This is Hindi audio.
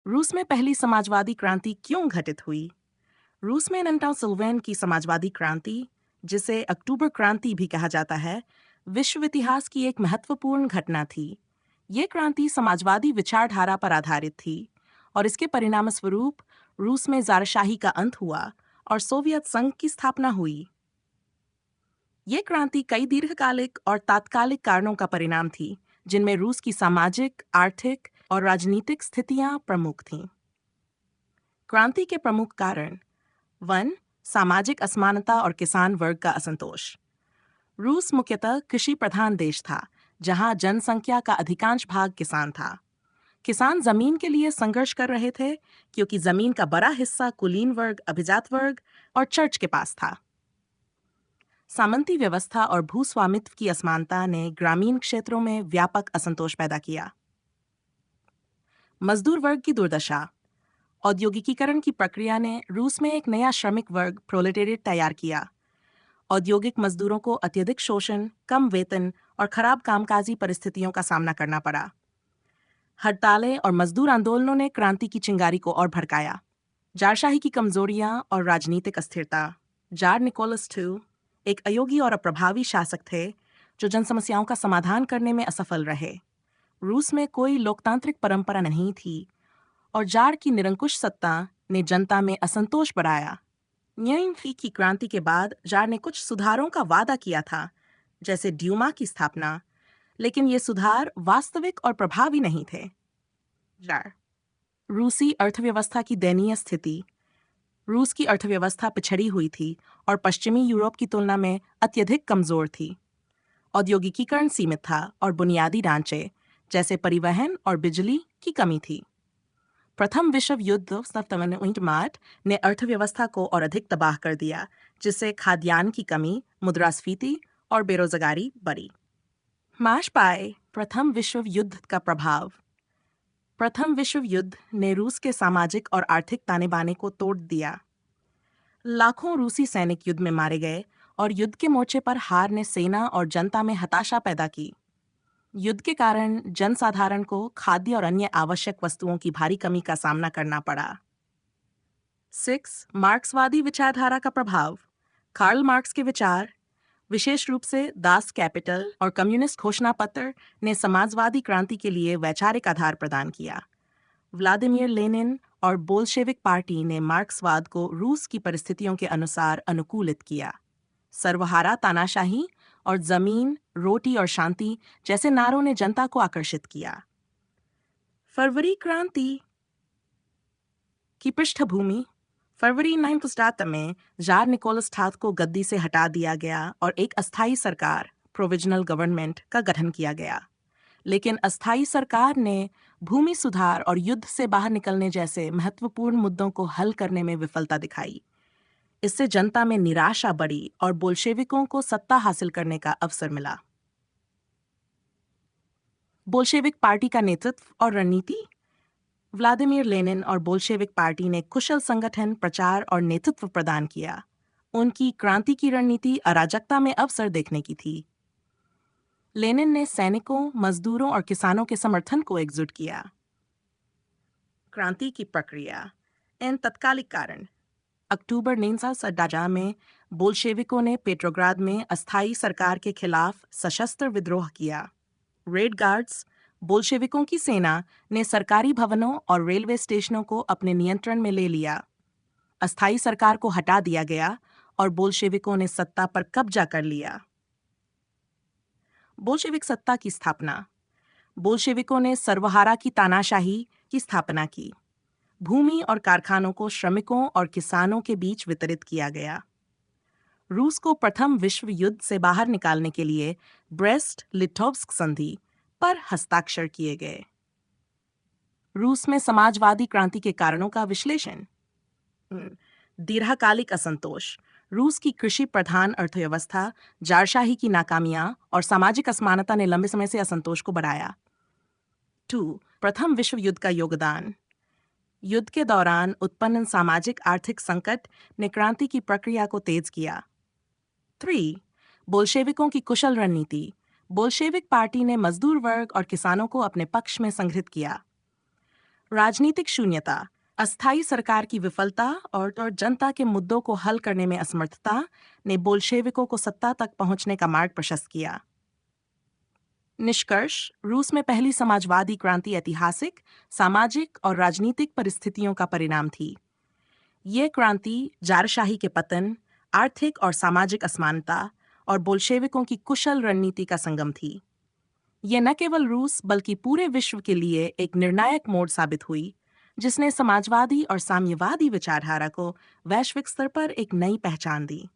रूस में पहली समाजवादी क्रांति क्यों घटित हुई? रूस में नन्टाउसुल्वेन की समाजवादी क्रांति, जिसे अक्टूबर क्रांति भी कहा जाता है, विश्व इतिहास की एक महत्वपूर्ण घटना थी। ये क्रांति समाजवादी विचारधारा पर आधारित थी और इसके परिणामस्वरूप रूस में ज़ारशाही का अंत हुआ और सोवियत संघ की स्थापना हुई। ये क्रांति कई दीर्घकालिक और तात्कालिक कारणों का परिणाम थी, जिनमें रूस की सामाजिक, आर्थिक और राजनीतिक स्थितियां प्रमुख थीं। क्रांति के प्रमुख कारण: 1. सामाजिक असमानता और किसान वर्ग का असंतोष। रूस मुख्यतः कृषि प्रधान देश था, जहां जनसंख्या का अधिकांश भाग किसान था। किसान जमीन के लिए संघर्ष कर रहे थे, क्योंकि जमीन का बड़ा हिस्सा कुलीन वर्ग, अभिजात वर्ग और चर्च के पास था। सामंती व्यवस्था और भूस्वामित्व की असमानता ने ग्रामीण क्षेत्रों में व्यापक असंतोष पैदा किया। मजदूर वर्ग की दुर्दशा। औद्योगिकीकरण की प्रक्रिया ने रूस में एक नया श्रमिक वर्ग प्रोलेटेरिएट तैयार किया। औद्योगिक मजदूरों को अत्यधिक शोषण, कम वेतन और खराब कामकाजी परिस्थितियों का सामना करना पड़ा। हड़तालें और मजदूर आंदोलनों ने क्रांति की चिंगारी को और भड़काया। जारशाही की कमजोरियां और राजनीतिक अस्थिरता। जार निकोलस II एक अयोगी और अप्रभावी शासक थे, जो जनसमस्याओं का समाधान करने में असफल रहे। रूस में कोई लोकतांत्रिक परंपरा नहीं थी और जार की निरंकुश सत्ता ने जनता में असंतोष बढ़ाया। न्यूइंफी की क्रांति के बाद जार ने कुछ सुधारों का वादा किया था, जैसे ड्यूमा की स्थापना, लेकिन ये सुधार वास्तविक और प्रभावी नहीं थे। जार रूसी अर्थव्यवस्था की दयनीय स्थिति। रूस की अर्थव्यवस्था पिछड़ी हुई थी और पश्चिमी यूरोप की तुलना में अत्यधिक कमजोर थी। औद्योगिकीकरण सीमित था और बुनियादी ढांचे, जैसे परिवहन और बिजली, की कमी थी। प्रथम विश्व युद्ध मार्ट ने अर्थव्यवस्था को और अधिक तबाह कर दिया, जिससे खाद्यान्न की कमी, मुद्रास्फीति और बेरोजगारी बढ़ी। माश पाए प्रथम विश्व युद्ध का प्रभाव। प्रथम विश्व युद्ध ने रूस के सामाजिक और आर्थिक ताने बाने को तोड़ दिया। लाखों रूसी सैनिक युद्ध में मारे गए और युद्ध के मोर्चे पर हार ने सेना और जनता में हताशा पैदा की। युद्ध के कारण जनसाधारण को खाद्य और अन्य आवश्यक वस्तुओं की भारी कमी का सामना करना पड़ा। 6. मार्क्सवादी विचारधारा का प्रभाव। कार्ल मार्क्स के विचार, विशेष रूप से दास कैपिटल और कम्युनिस्ट घोषणा पत्र, ने समाजवादी क्रांति के लिए वैचारिक आधार प्रदान किया। व्लादिमीर लेनिन और बोल्शेविक पार्टी ने मार्क्सवाद को रूस की परिस्थितियों के अनुसार अनुकूलित किया। सर्वहारा तानाशाही और जमीन, रोटी और शांति जैसे नारों ने जनता को आकर्षित किया। फरवरी क्रांति की पृष्ठभूमि। फरवरी 9 में जार निकोलस ठाथ को गद्दी से हटा दिया गया और एक अस्थायी सरकार, प्रोविजनल गवर्नमेंट, का गठन किया गया। लेकिन अस्थायी सरकार ने भूमि सुधार और युद्ध से बाहर निकलने जैसे महत्वपूर्ण मुद्दों को हल करने में विफलता दिखाई। इससे जनता में निराशा बढ़ी और बोल्शेविकों को सत्ता हासिल करने का अवसर मिला। बोल्शेविक पार्टी का नेतृत्व और रणनीति। व्लादिमीर लेनिन और बोल्शेविक पार्टी ने कुशल संगठन, प्रचार और नेतृत्व प्रदान किया। उनकी क्रांति की रणनीति अराजकता में अवसर देखने की थी। लेनिन ने सैनिकों, मजदूरों और किसानों के समर्थन को एकजुट किया। क्रांति की प्रक्रिया। इन तत्कालिक कारण: अक्टूबर 1917 में बोल्शेविकों ने पेट्रोग्राद में अस्थायी सरकार के खिलाफ सशस्त्र विद्रोह किया। रेड गार्ड्स, बोल्शेविकों की सेना, ने सरकारी भवनों और रेलवे स्टेशनों को अपने नियंत्रण में ले लिया। अस्थायी सरकार को हटा दिया गया और बोल्शेविकों ने सत्ता पर कब्जा कर लिया। बोल्शेविक सत्ता की स्थापना। बोल्शेविकों ने सर्वहारा की तानाशाही की स्थापना की। भूमि और कारखानों को श्रमिकों और किसानों के बीच वितरित किया गया। रूस को प्रथम विश्व युद्ध से बाहर निकालने के लिए ब्रेस्ट लिटोव्स्क संधि पर हस्ताक्षर किए गए। रूस में समाजवादी क्रांति के कारणों का विश्लेषण। दीर्घकालिक असंतोष। रूस की कृषि प्रधान अर्थव्यवस्था, जारशाही की नाकामियां और सामाजिक असमानता ने लंबे समय से असंतोष को बढ़ाया। 2. प्रथम विश्व युद्ध का योगदान। युद्ध के दौरान उत्पन्न सामाजिक आर्थिक संकट ने क्रांति की प्रक्रिया को तेज किया। 3. बोल्शेविकों की कुशल रणनीति। बोल्शेविक पार्टी ने मजदूर वर्ग और किसानों को अपने पक्ष में संगठित किया। राजनीतिक शून्यता, अस्थायी सरकार की विफलता और जनता के मुद्दों को हल करने में असमर्थता ने बोल्शेविकों को सत्ता तक पहुंचने का मार्ग प्रशस्त किया। निष्कर्ष, रूस में पहली समाजवादी क्रांति ऐतिहासिक, सामाजिक और राजनीतिक परिस्थितियों का परिणाम थी। ये क्रांति जारशाही के पतन, आर्थिक और सामाजिक असमानता और बोल्शेविकों की कुशल रणनीति का संगम थी। ये न केवल रूस बल्कि पूरे विश्व के लिए एक निर्णायक मोड़ साबित हुई, जिसने समाजवादी और साम्यवादी विचारधारा को वैश्विक स्तर पर एक नई पहचान दी।